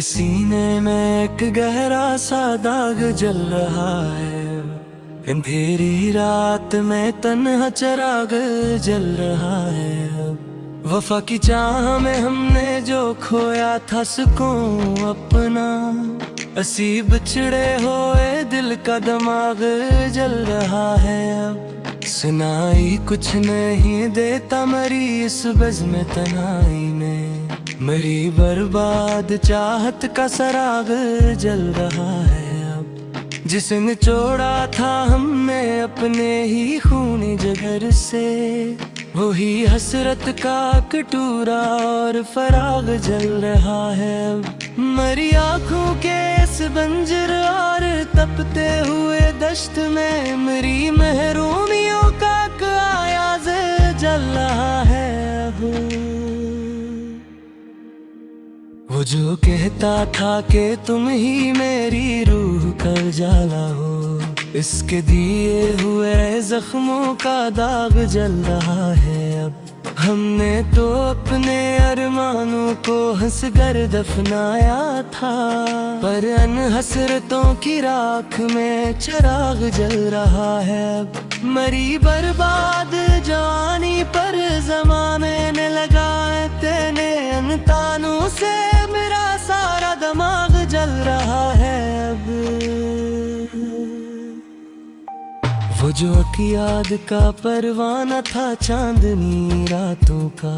सीने में एक गहरा सा दाग जल रहा है। अंधेरी रात में तन्हा चिराग जल रहा है। वफा की चाह में हमने जो खोया था सुकून अपना, असी बिछड़े हुए दिल का दिमाग जल रहा है। अब सुनाई कुछ नहीं देता मरी इस बज़्म तन्हाई में, मरी बर्बाद चाहत का सराग जल रहा है। अब जिसने छोड़ा था हमने अपने ही खूनी जिगर से, वही हसरत का कटोरा और फराग जल रहा है। मरी आँखों के इस बंजर और तपते हुए दश्त में मेरी महरूमियों का आयाज़ जल रहा है। वो जो कहता था कि तुम ही मेरी रूह का उजाला हो, इसके दिए हुए जख्मों का दाग जल रहा है। अब हमने तो अपने अरमानों को हंस कर दफनाया था, पर अन हसरतों की राख में चिराग जल रहा है। अब मरी बर्बाद जवानी पर ज़माने ने लगाए तेने अनतानों से मेरा सारा दिमाग जल रहा है। अब वो जो अकियाद का परवाना था चांदनी रातों का,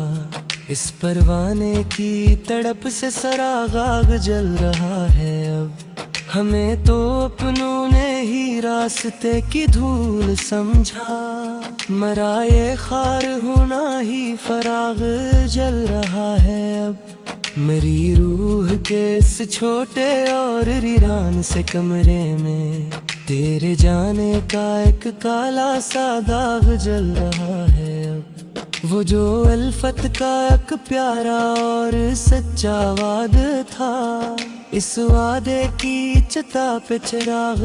इस परवाने की तड़प से सरागाग जल रहा है। अब हमें तो अपनों ने ही रास्ते की धूल समझा, मरा ये खार होना ही फराग जल रहा है। अब मेरी रूह के इस छोटे और वीरान से कमरे में तेरे जाने का एक काला सा दाग जल रहा है। अब वो जो अल्फत का एक प्यारा और सच्चा वाद था, इस वादे की चिता पे चिराग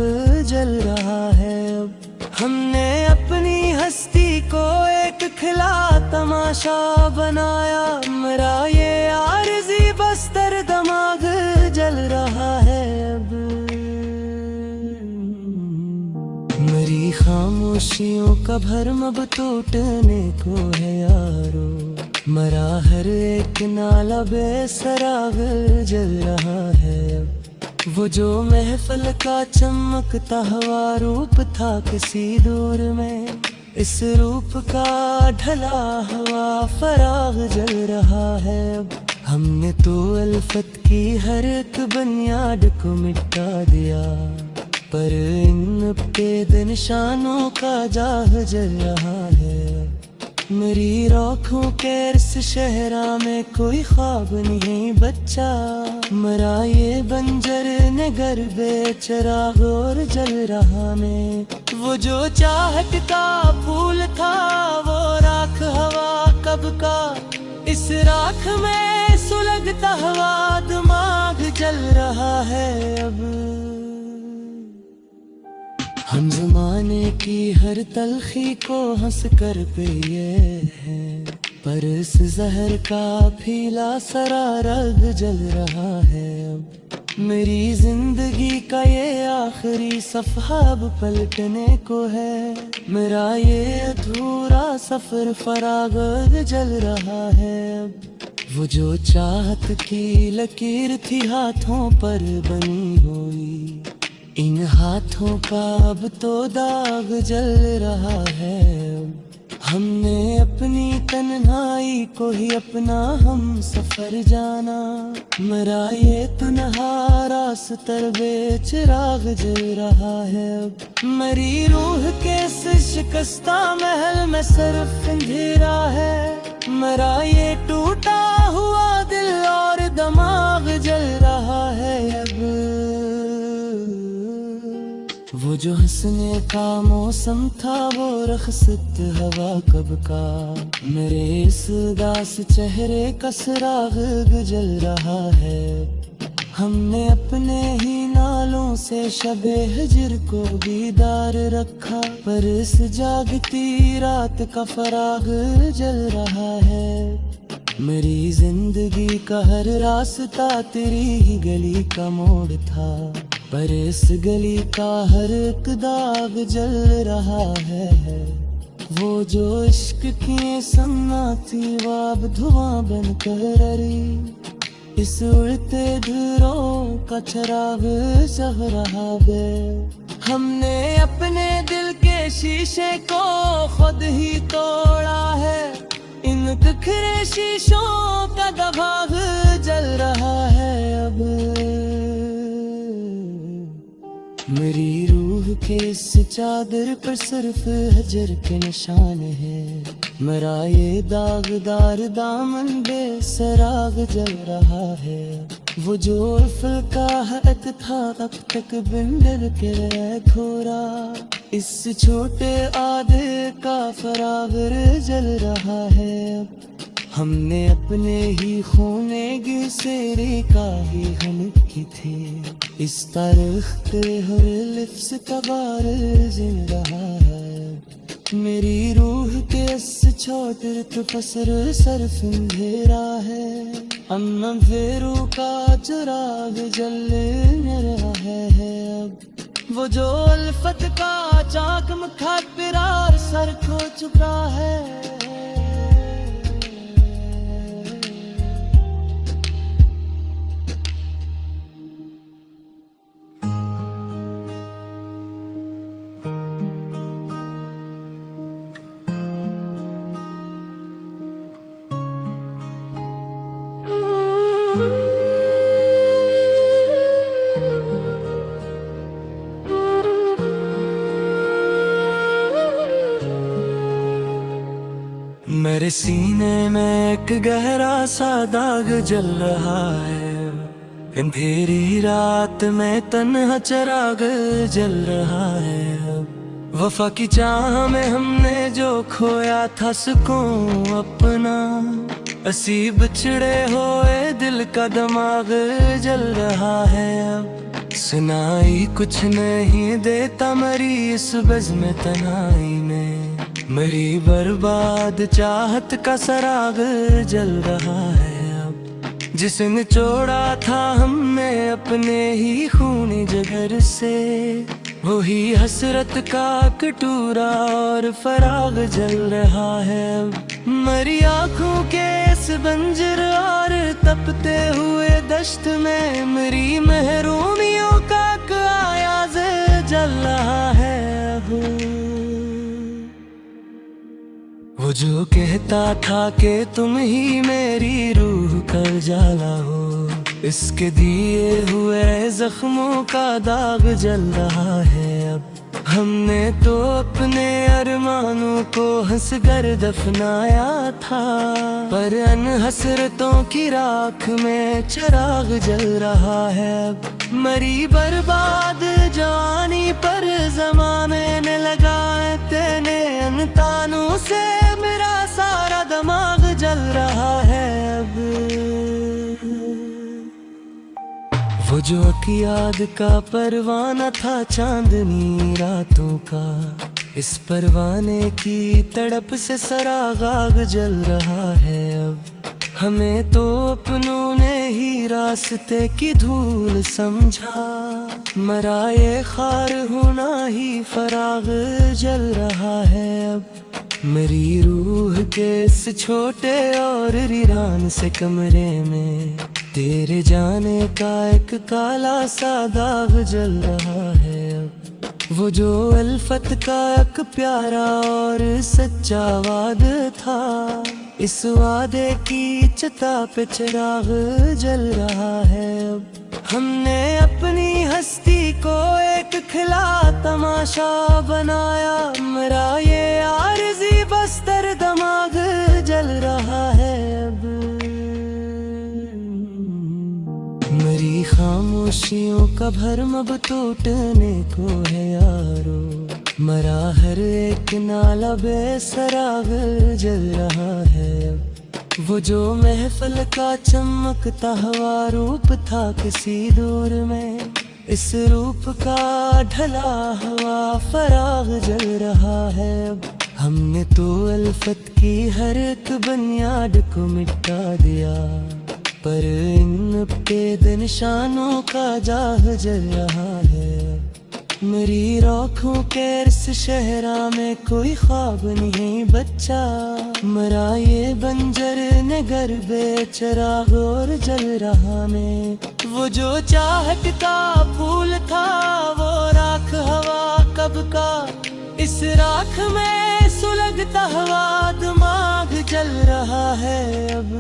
जल रहा है। अब हमने अपनी हस्ती को एक खिला तमाशा बनाया, मरा ये आरज़ी बस्तर दिमाग जल रहा है। अब मेरी खामोशियों का भरम अब टूटने को है यारो, मरा हर एक नाला बेसराग जल रहा है। वो जो महफिल का चमकता हुआ रूप था किसी दूर में, इस रूप का ढला हुआ फराग जल रहा है। हमने तो अल्फत की हर एक बुनियाद को मिटा दिया, पर इन पे निशानों का जाह जल रहा है। मेरी राखों के इस शहरा में कोई ख्वाब नहीं बच्चा, मरा ये बंजर नगर बेचराग और जल रहा में। वो जो चाहत का फूल था वो राख हवा कब का, इस राख में सुलगता हुआ दिमाग जल रहा है। अब हम ज़माने की हर तलखी को हंस कर पिए हैं, पर इस जहर का फीला सरा रग जल रहा है। अब मेरी जिंदगी का ये आखिरी सफ़हा अब पलटने को है, मेरा ये अधूरा सफ़र फराग जल रहा है। अब वो जो चाहत की लकीर थी हाथों पर बनी हुई, इन हाथों का अब तो दाग जल रहा है। हमने अपनी तन्हाई को ही अपना हम सफर जाना, मरा ये तन्हा रास्तर बेचिराग जल रहा है। मरी रूह के इस शिकस्ता महल में सिर्फ अंधेरा है, मरा ये टूटा हुआ दिल और दिमाग जल रहा है। अब वो जो हंसने का मौसम था वो रखसत हवा कब का, मेरे इस उदास चेहरे का सराग जल रहा है। हमने अपने ही नालों से शबे हिजर को दीदार रखा, पर इस जागती रात का फराग जल रहा है। मेरी जिंदगी का हर रास्ता तेरी ही गली का मोड़ था, पर इस गली का हर एक दाग जल रहा है। वो जो इश्क की सन्ना थी वो अब धुआं बनकर अरी, इस उड़ते धुरों का चिराग जग रहा है। हमने अपने दिल के शीशे को खुद ही तोड़ा है, इन बिखरे शीशों का दबाव जल रहा है अब। मेरी रूह के इस चादर पर सिर्फ हजर के निशान है, मेरा ये दागदार दामन बेसराग जल रहा है। वो जो उल्फल का हक था अब तक बिंदर के खोरा, इस छोटे आधे का फरावर जल रहा है अब। हमने अपने ही खूने गिसेरे का ही हन की थी, इस तारीख पे हर लिफ्स का बार जिन रहा है। मेरी रूह के इस छोटे तफसर सरफ अंधेरा है, अमन फेरू का चिराग जल रहा है अब। वो जो अल्फत का चाक मुखातिरार सर को चुका है। मेरे सीने में एक गहरा सा दाग जल रहा है, अंधेरी रात में तन्हा चिराग जल रहा है। वफा की चाह में हमने जो खोया था सुकून अपना, असी बिछड़े हुए दिल का दिमाग जल रहा है अब। सुनाई कुछ नहीं देता मरी इस बज़्म तन्हाई में, मेरी बर्बाद चाहत का सराग जल रहा है अब। जिसे निचोड़ा था हमने अपने ही खूनी जिगर से, वही हसरत का कटोरा और फराग जल रहा है अब। मरी आँखों के इस बंजर और तपते हुए दश्त में मेरी महरूमियों का आयाज जल रहा है अब। वो जो कहता था कि तुम ही मेरी रूह का जाला हो, इसके दिए हुए जख्मों का दाग जल रहा है अब। हमने तो अपने अरमानों को हंस कर दफनाया था, पर अन हसरतों की राख में चिराग जल रहा है अब। मरी बर्बाद जवानी पर ज़माने ने लगाए तेने अनतानों से, मेरा सारा दिमाग जल रहा है अब। वो जो अकियाद का परवाना था चांदनी रातों का, इस परवाने की तड़प से सरागाग जल रहा है अब। हमें तो अपनों ने ही रास्ते की धूल समझा, मरा ये खार होना ही फराग जल रहा है अब। मेरी रूह के इस छोटे और वीरान से कमरे में तेरे जाने का एक काला सा दाग जल रहा है अब। वो जो अल्फत का एक प्यारा और सच्चा वाद था, इस वादे की चिता पे चिराग जल रहा है अब। हमने अपनी हस्ती को एक खिला तमाशा बनाया, मेरा ये आरज़ी बस्तर दिमाग जल रहा है अब। मेरी खामोशियों का भरम अब टूटने को है यारो, मरा हर एक नाला बेसराग जल रहा है अब। वो जो महफिल का चमकता हुआ रूप था किसी दूर में, इस रूप का ढला हुआ फराग जल रहा है अब। हमने तो अल्फत की हर एक बुनियाद को मिटा दिया, पर इन बेद निशानों का जाह जल रहा है। मेरी आँखों के इस शहरा में कोई ख्वाब नहीं बच्चा, मरा ये बंजर नगर बेचराग और जल रहा में। वो जो चाहत का फूल था वो राख हवा कब का, इस राख में सुलगता हुआ दिमाग जल रहा है अब।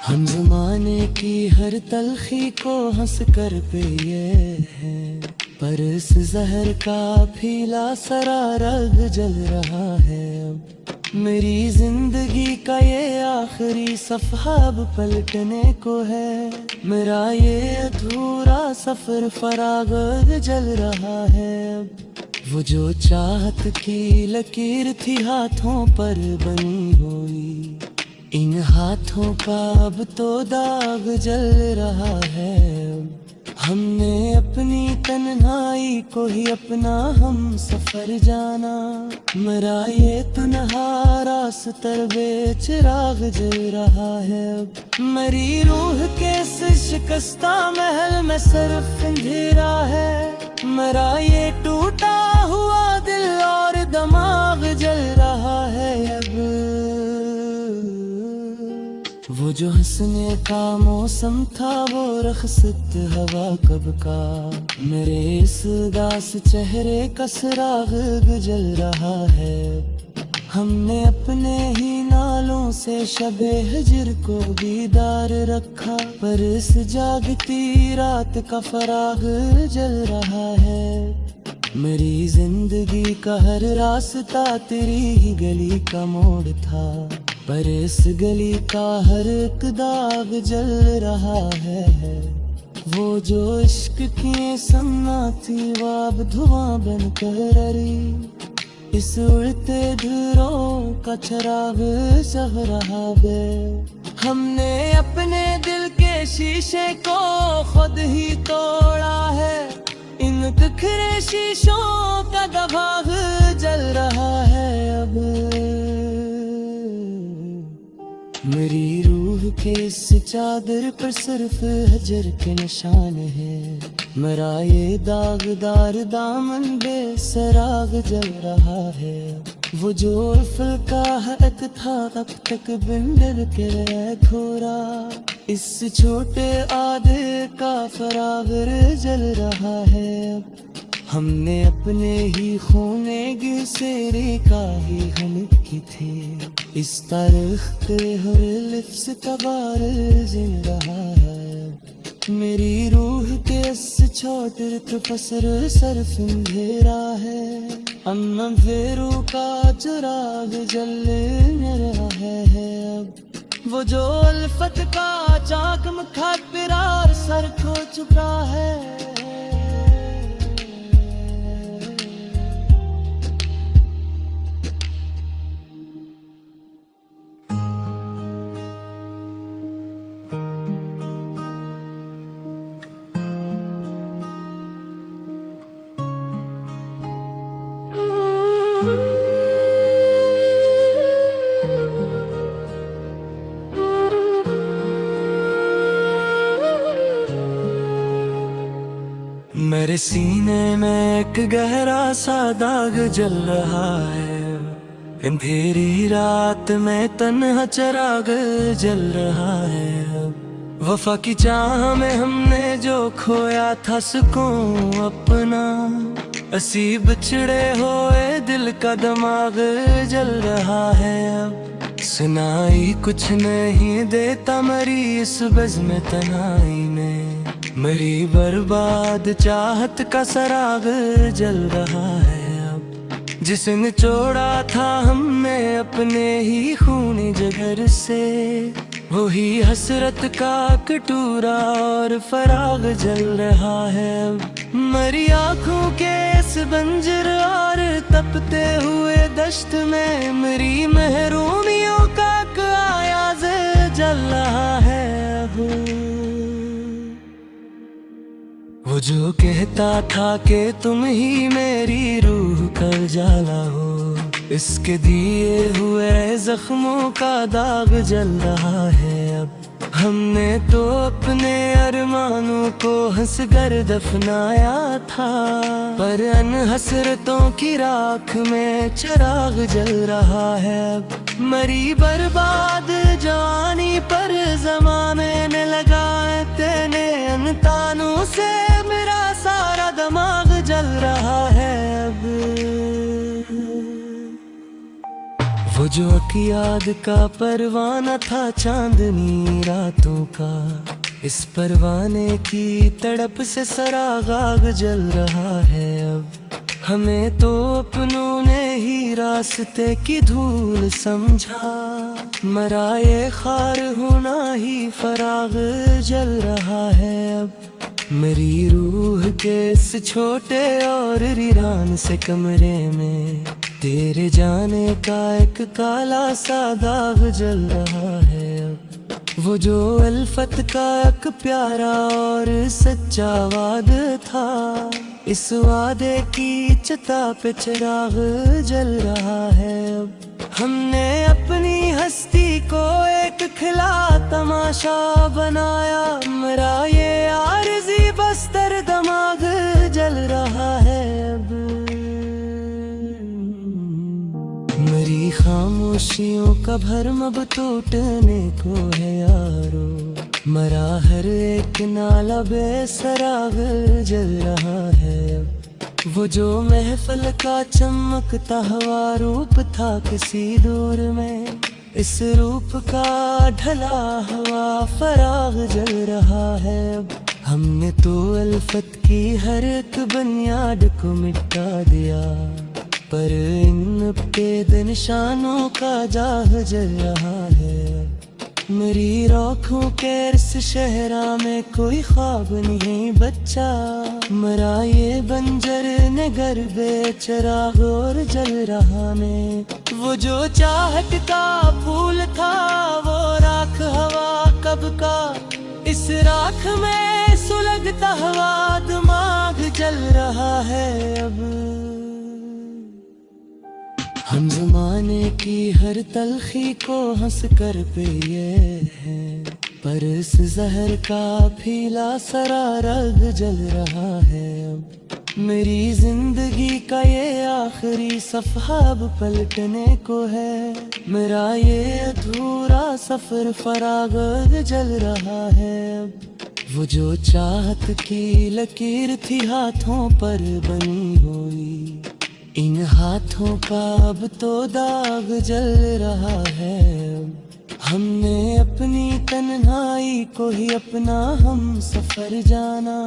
हम ज़माने की हर तलखी को हंस कर पिए हैं, पर इस जहर का फीला सरा रग जल रहा है अब। मेरी जिंदगी का ये आखिरी सफ़हा अब पलटने को है, मेरा ये अधूरा सफर फराग जल रहा है अब। वो जो चाहत की लकीर थी हाथों पर बनी हुई, इन हाथों का अब तो दाग जल रहा है। हमने अपनी तन्हाई को ही अपना हम सफर जाना, मरा ये तन्हा रास्तर बेचिराग जल रहा है अब। मरी रूह के शिकस्ता महल में सिर्फ अंधेरा है, मरा ये टूटा हुआ दिल और दिमाग जल रहा है अब। वो जो हंसने का मौसम था वो रखसत हवा कब का, मेरे इस उदास चेहरे का सराग जल रहा है। हमने अपने ही नालों से शबे हजर को बीदार रखा, पर इस जागती रात का फराग जल रहा है। मेरी जिंदगी का हर रास्ता तेरी ही गली का मोड़ था, पर इस गली का हर एक दाग जल रहा है। वो जो इश्क की सन्ना थी वो अब धुआं बन कर रही, इस उड़ते धुरों का चराग जल रहा है। हमने अपने दिल के शीशे को खुद ही तोड़ा है, इन बिखरे शीशों का दबाव जल रहा है अब। मेरी रूह के इस चादर पर सिर्फ हजर के निशान है, मरा ये दागदार दामन बेसराग जल रहा है। वो जो फल का हक था अब तक बिंदर के खोरा, इस छोटे आधे का फरागर जल रहा है अब। हमने अपने ही खूने घिसेरे का ही हनक की थे, इस तारीख पे हर लिफ्स का बार जिल रहा है। मेरी रूह के इस छोटे तफसर सरफ अंधेरा है, अम्मा फेरू का चुराग जल रहा है अब। वो जो अल्फत का चाक मुखातिरार सर खो चुका है। मेरे सीने में एक गहरा सा दाग जल रहा है, अंधेरी रात में तन्हा चराग जल रहा है। वफा की चाह में हमने जो खोया था सुकून अपना, असी बिछड़े हुए दिल का दिमाग जल रहा है अब। सुनाई कुछ नहीं देता मरी इस बज़्म तन्हाई ने, मेरी बर्बाद चाहत का सराग जल रहा है अब। जिसने छोड़ा था हमने अपने ही खूनी जिगर से, वही हसरत का कटोरा और फराग जल रहा है अब। मरी आँखों के इस बंजर और तपते हुए दश्त में मेरी महरूमियों का आयाज़ जल रहा है अब। वो जो कहता था कि तुम ही मेरी रूह का उजाला हो, इसके दिए हुए जख्मों का दाग जल रहा है अब। हमने तो अपने अरमानों को हंस कर दफनाया था, पर अन हसरतों की राख में चिराग जल रहा है अब। मरी बर्बाद जवानी पर ज़माने ने लगाए तेने अन तानों से मेरा सारा दिमाग जल रहा है अब। वो जो अकियाद का परवाना था चांदनी रातों का, इस परवाने की तड़प से सरागाग जल रहा है अब। हमें तो अपनों ने ही रास्ते की धूल समझा, मरा ये खार होना ही फराग जल रहा है अब। मेरी रूह के इस छोटे और वीरान से कमरे में तेरे जाने का एक काला सा दाग जल रहा है अब। वो जो अल्फत का एक प्यारा और सच्चा वाद था, इस वादे की चिता पे चिराग जल रहा है अब। हमने अपनी हस्ती को एक खिला तमाशा बनाया, मेरा ये आरज़ी बस्तर दिमाग जल रहा है अब। मेरी खामोशियों का भरम अब टूटने को है यारो, मरा हर एक नाला बेसराग जल रहा है अब। वो जो महफल का चमकता हुआ रूप था किसी दूर में, इस रूप का ढला हुआ फराग जल रहा है अब। हमने तो अल्फत की हर एक बुनियाद को मिटा दिया, पर इन बेद निशानों का जाग जल रहा है। मेरी राखों के इस शहरा में कोई ख्वाब नहीं बच्चा, मरा ये बंजर नगर बेचराग और जल रहा में। वो जो चाहत का फूल था वो राख हवा कब का, इस राख में सुलगता हुआ दिमाग जल रहा है अब। हम जमाने की हर तलखी को हंस कर पिए हैं, पर इस जहर का फीला सरा रग जल रहा है अब। मेरी जिंदगी का ये आखिरी सफ़ा अब पलटने को है, मेरा ये अधूरा सफर फराग जल रहा है अब। वो जो चाहत की लकीर थी हाथों पर बनी हुई, इन हाथों का अब तो दाग जल रहा है। हमने अपनी तन्हाई को ही अपना हम सफर जाना,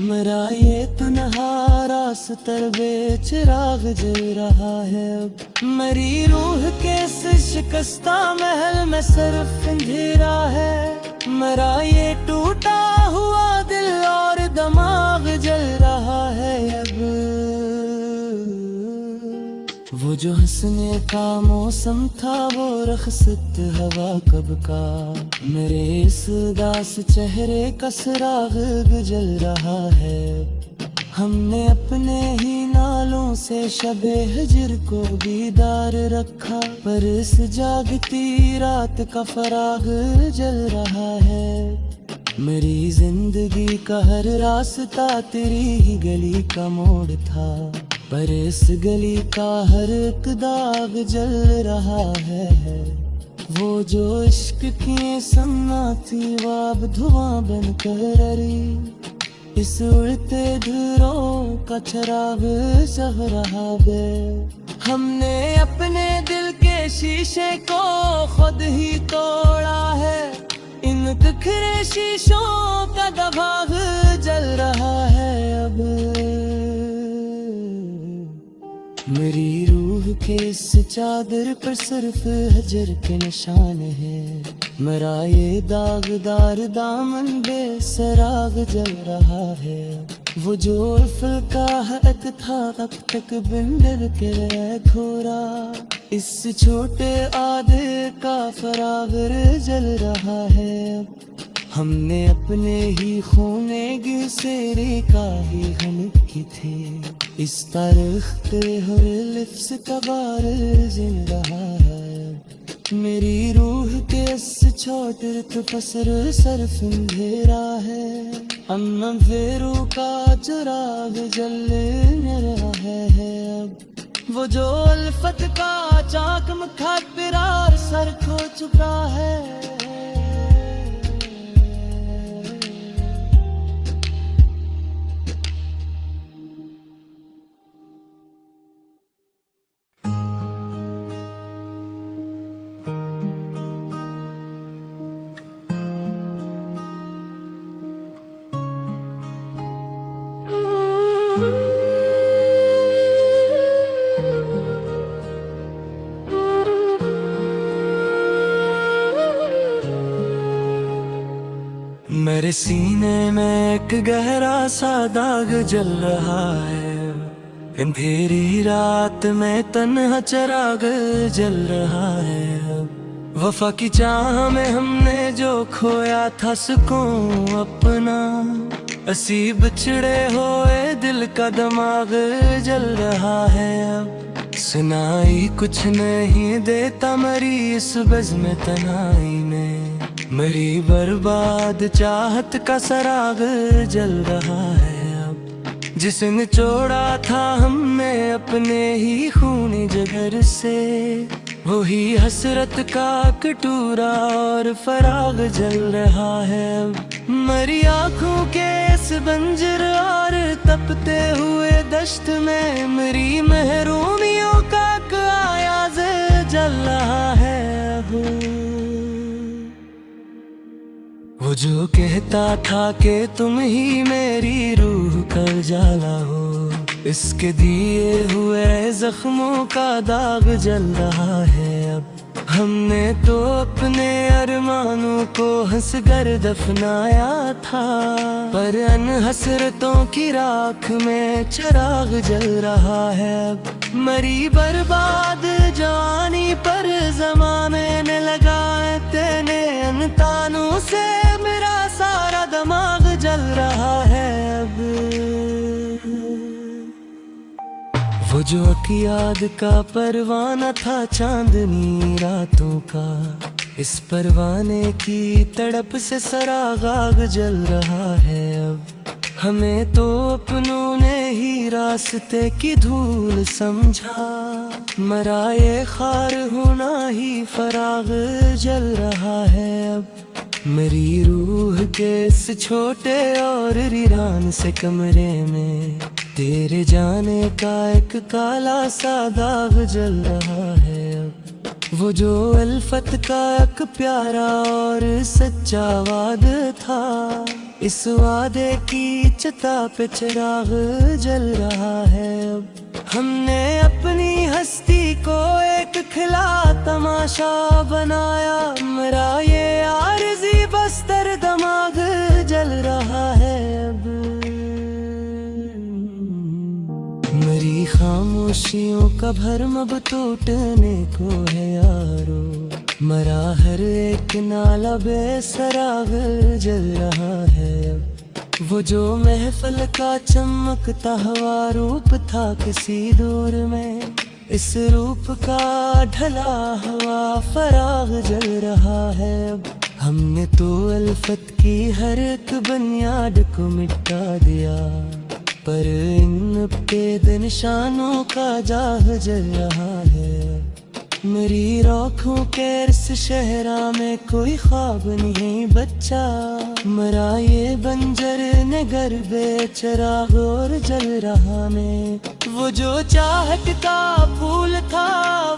मरा ये तन्हा रास्ता बेचिराग जल रहा है अब। मेरी रूह के इस शिकस्ता महल में सिर्फ अंधेरा है, मरा ये टूटा हुआ दिल और दिमाग जल रहा है अब। वो जो हंसने का मौसम था वो रखसत हवा कब का, मेरे इस उदास चेहरे का सराग जल रहा है। हमने अपने ही नालों से शबे हिजर को दीदार रखा, पर इस जागती रात का फराग जल रहा है। मेरी जिंदगी का हर रास्ता तेरी ही गली का मोड़ था, पर इस गली का हर एक दाग जल रहा है। वो जो इश्क की सन्ना थी वो अब धुआं बनकर रही, इस उड़ते धुरों का चिराग जल रहा है। हमने अपने दिल के शीशे को खुद ही तोड़ा है, इन बिखरे शीशों का दबाग जल रहा है अब। मेरी रूह के इस चादर पर सिर्फ हजर के निशान है, मरा ये दागदार दामन बेसराग जल रहा है। वो जो उर्फल का हक था अब तक बिंदर के घोरा, इस छोटे आधे का फरागर जल रहा है। हमने अपने ही खूने गिसेरे का ही गलत की थी। इस तारीख पे हर लफ्ज़ का वारिस रहा है। मेरी रूह के छोटर तो पसर सरफ अंधेरा है। अम्मा फेरू का चिराग जलने रहा है अब। वो जो अल्फत का चाक मुखाबिरार सर खो चुका है। मेरे सीने में एक गहरा सा दाग जल रहा है। अंधेरी रात में तन्हा चिराग जल रहा है। वफा की चाह में हमने जो खोया था सुकून अपना, असी बिछड़े हुए दिल का दिमाग जल रहा है अब। सुनाई कुछ नहीं देता मरी इस बज़्म तन्हाई में। मेरी बर्बाद चाहत का सराग जल रहा है अब। जिसने छोड़ा था हमने अपने ही खूनी जिगर से, वही हसरत का कटोरा और फराग जल रहा है अब। मरी आँखों के इस बंजर और तपते हुए दश्त में मेरी महरूमियों का आयाज़ जल रहा है अब। वो जो कहता था कि तुम ही मेरी रूह का उजाला हो, इसके दिए हुए जख्मों का दाग जल रहा है अब। हमने तो अपने अरमानों को हंस कर दफनाया था, पर अन हसरतों की राख में चिराग जल रहा है अब। मरी बर्बाद जवानी पर ज़माने ने लगाए तेने अनतानों से मेरा सारा दिमाग जल रहा है अब। वो जो अकियाद का परवाना था चांदनी रातों का, इस परवाने की तड़प से सरागाग जल रहा है अब। हमें तो अपनों ने ही रास्ते की धूल समझा, मरा ये खार होना ही फराग जल रहा है अब। मेरी रूह के इस छोटे और वीरान से कमरे में तेरे जाने का एक काला सा दाग जल रहा है अब। वो जो अल्फत का एक प्यारा और सच्चा वाद था, इस वादे की चिता पे चिराग जल रहा है अब। हमने अपनी हस्ती को एक खिला तमाशा बनाया, मेरा ये आरज़ी बस्तर दिमाग जल रहा है अब। मेरी खामोशियों का भरम अब टूटने को है यारो, मरा हर एक नाला बेसराग जल रहा है अब। वो जो महफल का चमकता हुआ रूप था किसी दूर में, इस रूप का ढला हुआ फराग जल रहा है अब। हमने तो अल्फत की हर एक बुनियाद को मिटा दिया, पर इन पे निशानों का जाह जल रहा है। मेरी आँखों के इस शहरा में कोई ख्वाब नहीं बच्चा, मरा ये बंजर नगर बेचराग और जल रहा में। वो जो चाहत का फूल था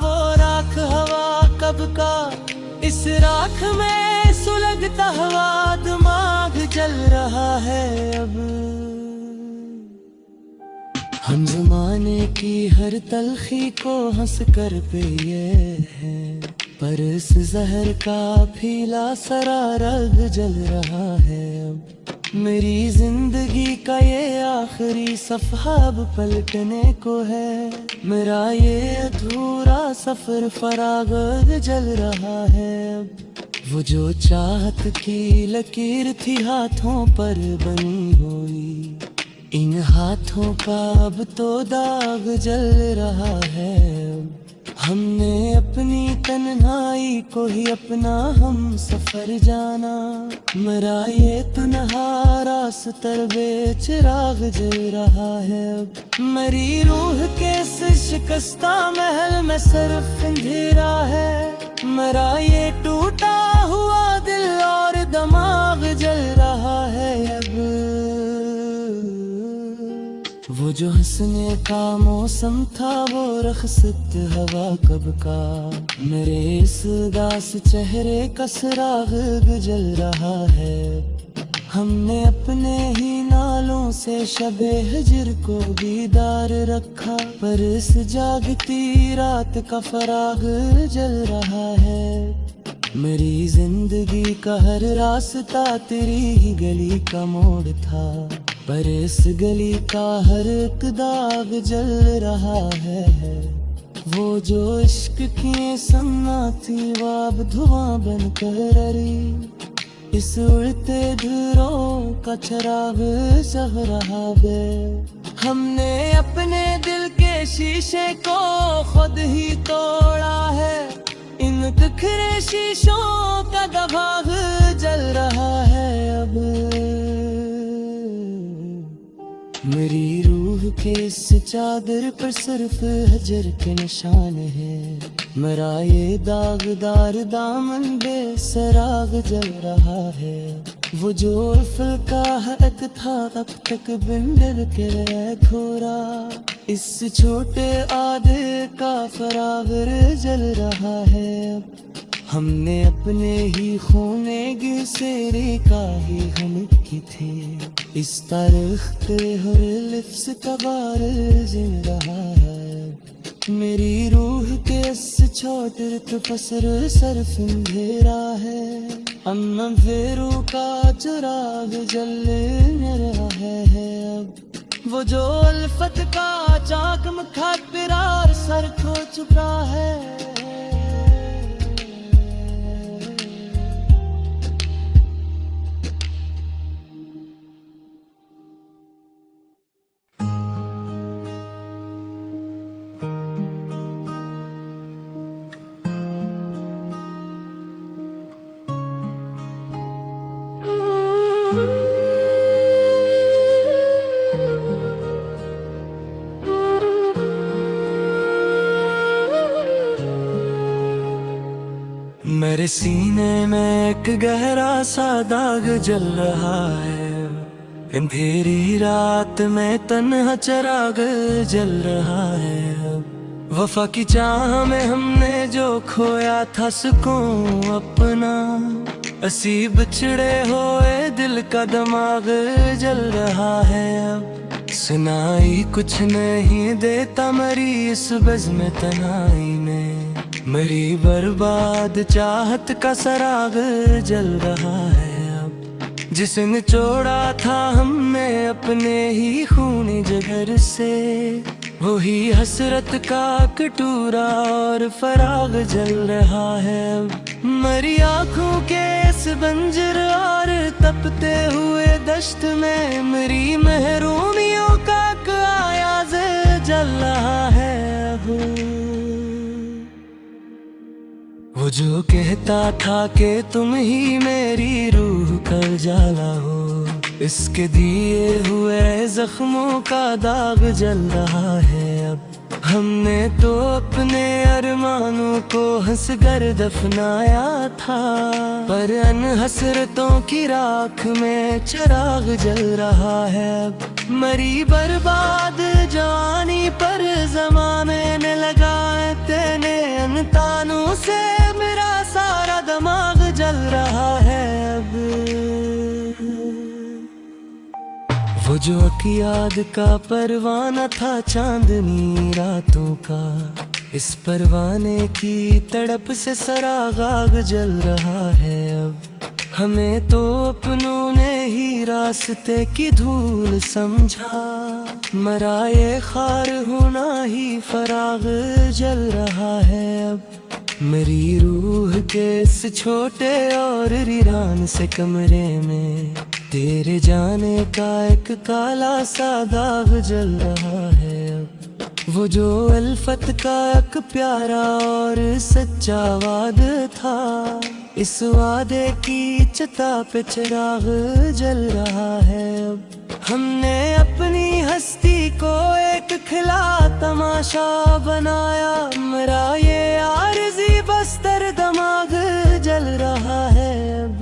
वो राख हवा कब का, इस राख में सुलगता हुआ दिमाग जल रहा है अब। हम ज़माने की हर तलखी को हंस कर पिए हैं, पर इस जहर का फीला सरा रग जल रहा है अब। मेरी जिंदगी का ये आखिरी सफ़ा अब पलटने को है, मेरा ये अधूरा सफ़र फराग जल रहा है अब। वो जो चाहत की लकीर थी हाथों पर बनी हुई, इन हाथों का अब तो दाग जल रहा है। हमने अपनी तन्हाई को ही अपना हम सफर जाना, मरा ये तन्हा रास्तर बेचिराग जल रहा है। अब मरी रूह के इस शिकस्ता महल में सिर्फ अंधेरा है, मरा ये टूटा हुआ दिल और दिमाग जल रहा है। अब वो जो हंसने का मौसम था वो रखसत हवा कब का, मेरे इस उदास चेहरे का सराग जल रहा है। हमने अपने ही नालों से शबे हिजर को दीदार रखा, पर इस जागती रात का फराग जल रहा है। मेरी जिंदगी का हर रास्ता तेरी ही गली का मोड़ था, पर इस गली का हर एक दाग जल रहा है। वो जो इश्क की सन्ना थी वो अब धुआं बनकर रही, इस उड़ते धुरों का चिराग जग रहा है। हमने अपने दिल के शीशे को खुद ही तोड़ा है, इन बिखरे शीशों का दबाव जल रहा है। अब मेरी रूह के इस चादर पर सिर्फ हजर के निशान है, मरा ये दागदार दामन बेसराग जल रहा है। वो जो फलका हक था अब तक बिंदर के घोरा, इस छोटे आधे का फरावर जल रहा है। हमने अपने ही खूने गिसेरे का ही हम की थे, इस तारीख पे हर लिफ्स का बार जिल रहा है। मेरी रूह के इस छोटे तो पसर सरफ अंधेरा है, अम्म फेरू का चिराग जल रहा है। अब वो जो अल्फत का चाक मुखबिरार सर को चुका है। मेरे सीने में एक गहरा सा दाग जल रहा है, अंधेरी रात में तन्हा चिराग जल रहा है। वफा की चाह में हमने जो खोया था सुकून अपना, असी बिछड़े हुए दिल का दिमाग जल रहा है। अब सुनाई कुछ नहीं देता मरी इस बज़्म तन्हाई में, मेरी बर्बाद चाहत का सराग जल रहा है। अब जिसे निचोड़ा था हमने अपने ही खूनी जिगर से, वही हसरत का कटोरा और फराग जल रहा है। मरी आँखों के इस बंजर और तपते हुए दश्त में मेरी महरूमियों का आयाज़ जल रहा है। वो जो कहता था कि तुम ही मेरी रूह का उजाला हो, इसके दिए हुए जख्मों का दाग जल रहा है। अब हमने तो अपने अरमानों को हंस कर दफनाया था, पर अन हसरतों की राख में चिराग जल रहा है। अब मरी बर्बाद जवानी पर ज़माने ने लगाए तेने अन तानों से मेरा सारा दिमाग जल रहा है। अब वो जो अकियाद का परवाना था चांदनी रातों का, इस परवाने की तड़प से सरागाग जल रहा है। अब हमें तो अपनों ने ही रास्ते की धूल समझा, मरा ये खार होना ही फराग जल रहा है। अब मेरी रूह के इस छोटे और वीरान से कमरे में तेरे जाने का एक काला सा दाग जल रहा है अब। वो जो अल्फत का एक प्यारा और सच्चा वाद था, इस वादे की चिता पे चिराग जल रहा है अब। हमने अपनी हस्ती को एक खिला तमाशा बनाया, मेरा ये आरज़ी बस्तर दिमाग जल रहा है अब।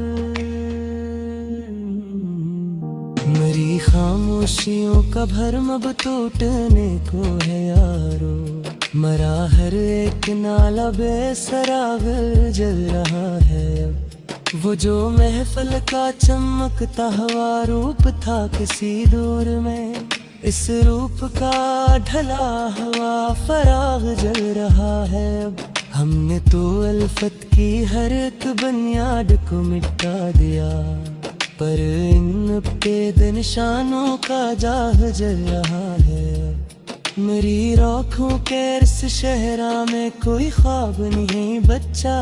मेरी खामोशियों का भरम अब टूटने को है यारो, मरा हर एक नाला बेसराग जल रहा है अब। वो जो महफिल का चमकता हुआ रूप था किसी दूर में, इस रूप का ढला हुआ फराग जल रहा है अब। हमने तो अल्फत की हर एक बुनियाद को मिटा दिया, पर इन बेद निशानों का जाह जल रहा है। मेरी राखों के इस शहरा में कोई ख्वाब नहीं बच्चा,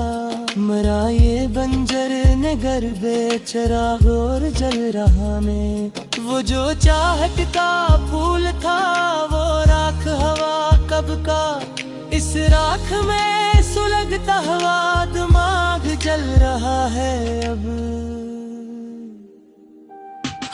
मरा ये बंजर नगर बेचराग और जल रहा में। वो जो चाहत का फूल था वो राख हवा कब का, इस राख में सुलगता हुआ दिमाग जल रहा है अब।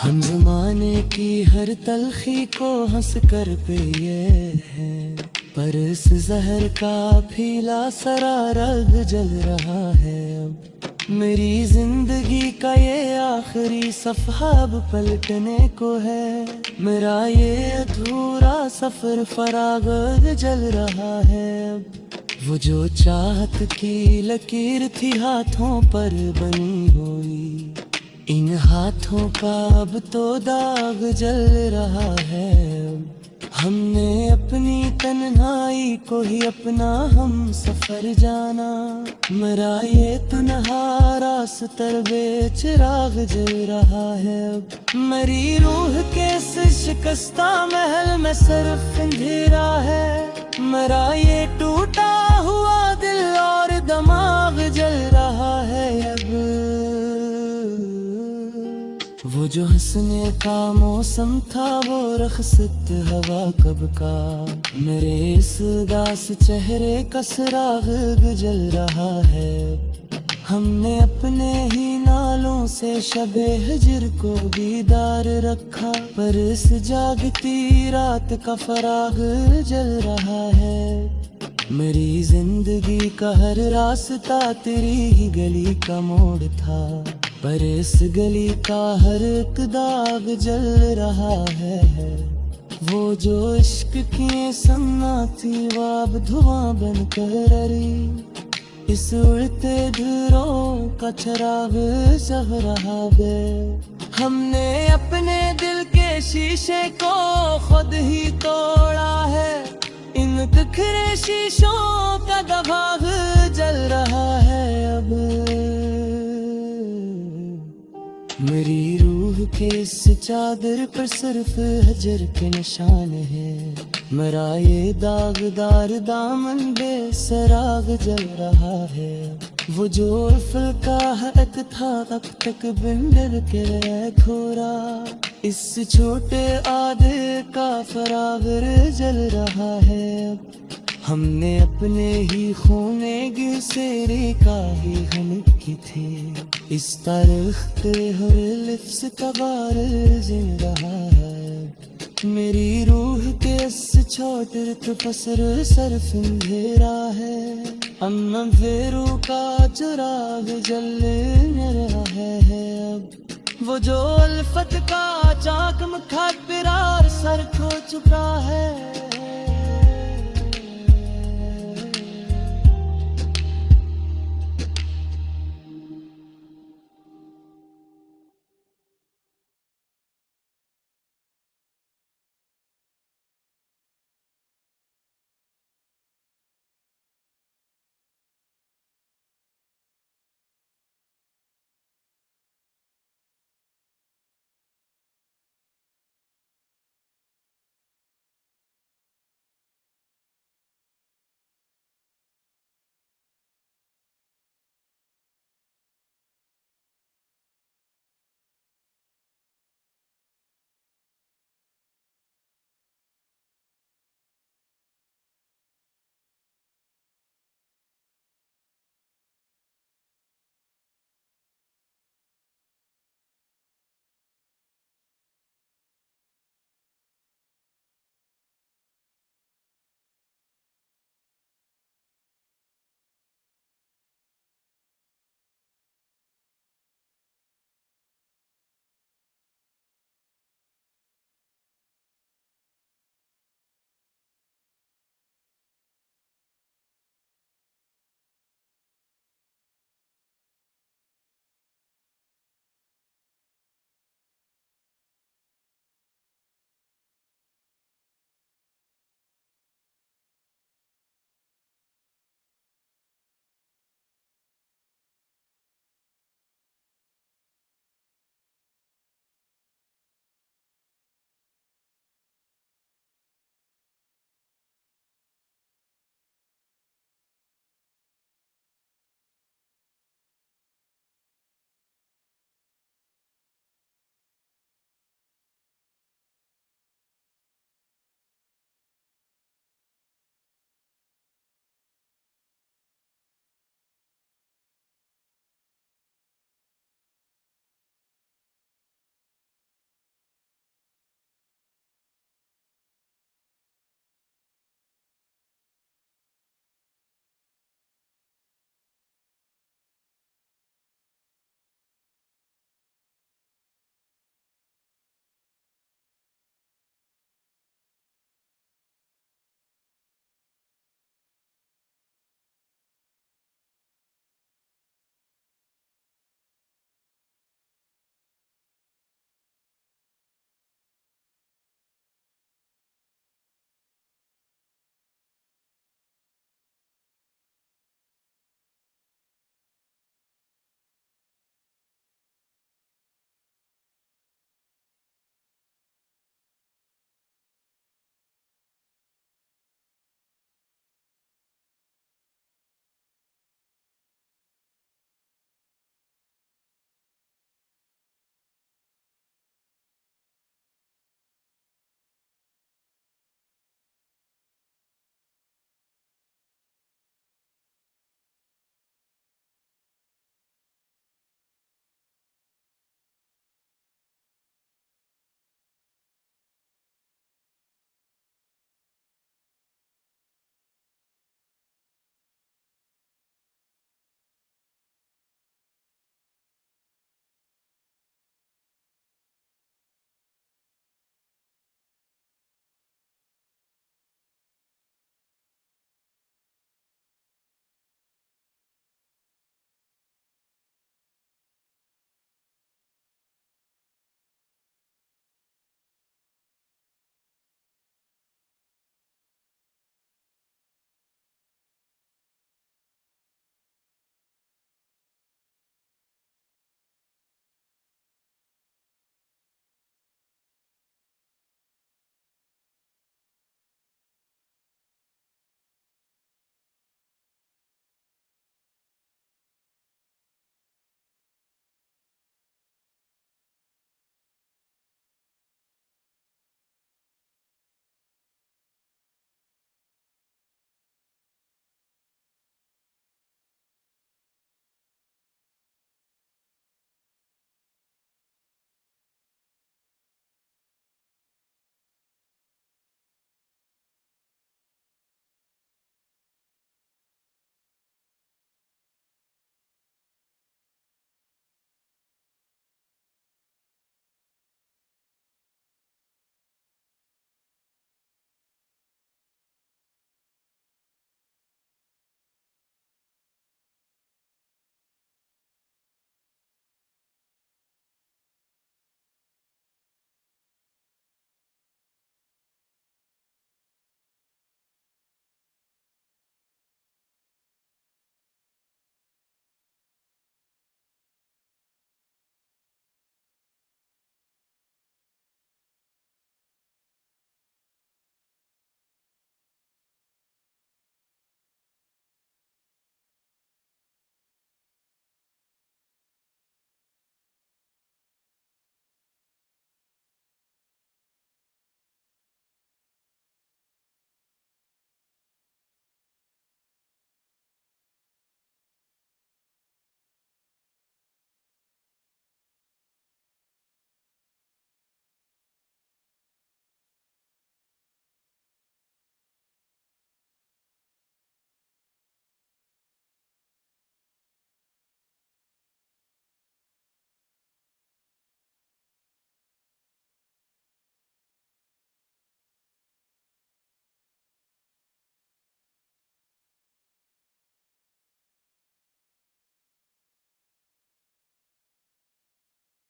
हम जमाने की हर तलखी को हंस कर पिए हैं, पर इस जहर का फीला सरा रग जल रहा है अब। मेरी जिंदगी का ये आखिरी सफ़ा अब पलटने को है, मेरा ये अधूरा सफर फराग जल रहा है अब। वो जो चाहत की लकीर थी हाथों पर बनी हुई, इन हाथों का अब तो दाग जल रहा है। हमने अपनी तन्हाई को ही अपना हम सफर जाना, मरा ये तन्हा रास्ता बेचिराग जल रहा है अब। मेरी रूह के इस शिकस्ता महल में सिर्फ अंधेरा है, मरा ये टूटा हुआ दिल और दिमाग जल रहा है अब। वो जो हंसने का मौसम था वो रखसत हवा कब का, मेरे इस उदास चेहरे का सराग जल रहा है। हमने अपने ही नालों से शबे हिजर को दीदार रखा, पर इस जागती रात का फराग जल रहा है। मेरी जिंदगी का हर रास्ता तेरी ही गली का मोड़ था, पर इस गली का हर एक दाग जल रहा है। वो जो इश्क की सन्ना थी वो अब धुआं बन कर रही, इस उड़ते धुरों का चिराग जल रहा है। हमने अपने दिल के शीशे को खुद ही तोड़ा है, इन बिखरे शीशों का दबाव जल रहा है अब। मेरी रूह के इस चादर पर सिर्फ हजर के निशान है, मरा ये दागदार दामन बेसराग जल रहा है। वो जो अफ़ल का हक था अब तक बिंदर के खोरा, इस छोटे आधे का फरागर जल रहा है अब। हमने अपने ही खूने गिसेरे का ही हन की थी, इस तारीख पे हर लिफ्स का बार जिन रहा है। मेरी रूह के इस छोटे तपसर सरफ अंधेरा है, अम्मा फेरू का चुराग जलने रहा है अब। वो जो अल्फत का चाक मुखातिरार सर खो चुका है,